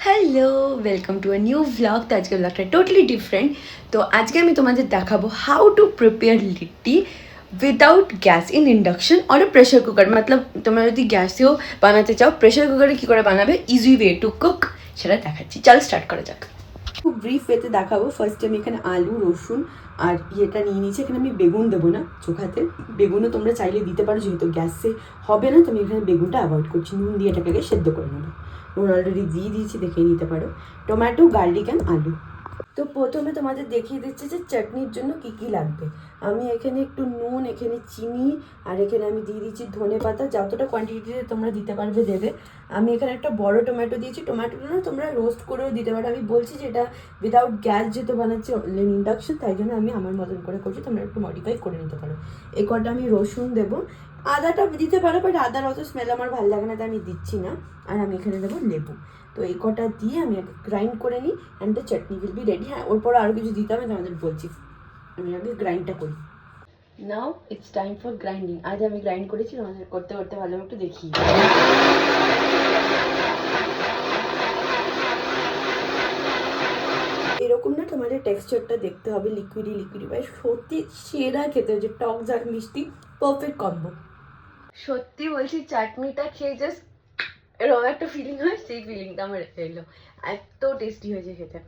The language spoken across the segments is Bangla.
Hello, welcome to a new vlog. তো আজকের ভ্লগটা টোটালি ডিফারেন্ট। তো আজকে আমি তোমাদের দেখাবো how to prepare litti without gas in induction or pressure cooker. মতলব তোমরা যদি গ্যাসেও বানাতে চাও, প্রেশার কুকারে কী করে বানাবে, ইজি ওয়ে টু কুক, সেটা দেখাচ্ছি। চল স্টার্ট করা যাক। খুব ব্রিফ ওয়েতে দেখাবো। ফার্স্টে আমি এখানে আলু, রসুন আর ইয়েটা নিয়ে নিয়েছি। এখানে আমি বেগুন দেবো না, চোখাতে। বেগুনও তোমরা চাইলে দিতে পারো, যেহেতু গ্যাসে হবে না তো আমি এখানে বেগুনটা অ্যাভয়েড করছি। নুন দিয়ে এটাকে আগে সেদ্ধ করে নেবো। নুন অলরেডি দিয়ে দিয়েছি, দেখে নিতে পারো। টমেটো, গার্লিক অ্যান্ড আলু। তো প্রথমে তোমাদের দেখিয়ে দিচ্ছি যে চাটনির জন্য কী কী লাগবে। আমি এখানে একটু নুন, এখানে চিনি, আর এখানে আমি দিয়ে দিচ্ছি ধনে পাতা। যতটা কোয়ান্টিটিতে তোমরা দিতে পারবে দেবে। আমি এখানে একটা বড় টমেটো দিয়েছি। টমেটোটা না তোমরা রোস্ট করেও দিতে পারো। আমি বলছি যে এটা উইদাউট গ্যাস যেহেতু বানাচ্ছি ইন্ডাকশন, তাই জন্য আমি আমার মতন করে করছি, তোমরা একটু মডিফাই করে নিতে পারো। এই কটা আমি রসুন দেবো। আদাটা দিতে পারো, বাট আদার অত স্মেল আমার ভালো লাগে না, তাই আমি দিচ্ছি না। আর আমি এখানে দেবো লেবু। তো এই কটা দিয়ে আমি আগে গ্রাইন্ড করে নিই, and the chutney will be ready. হ্যাঁ, ওর পরে আরও কিছু দিতে হবে, তোমাদের বলছি। আমি আগে গ্রাইন্ডটা করি। Now it's time for grinding. আজ আমি গ্রাইন্ড করেছি, তোমাদের করতে করতে ভালো একটু দেখি। এরকম না, তোমাদের টেক্সচারটা দেখতে হবে লিকুইডি লিকুইডি, ভাই সত্যি সেরা খেতে, যে টক ঝাল মিষ্টি পারফেক্ট কম্বো। সত্যি বলছি, চাটনিটা খেয়ে জাস্ট এরকম একটা ফিলিং হয়, সেই ফিলিংটা আমার এলো। এত টেস্টি হয়েছে খেতে।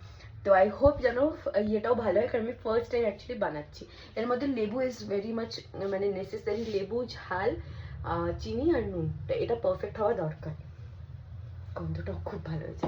তো আই হোপ যেন ইয়েটাও ভালো হয়, কারণ আমি ফার্স্ট টাইম অ্যাকচুয়ালি বানাচ্ছি। এর মধ্যে লেবু ইজ ভেরি মাচ মানে নেসেসারি। লেবু, ঝাল, চিনি আর নুন, এটা পারফেক্ট হওয়া দরকার। গন্ধটাও খুব ভালো হয়েছে।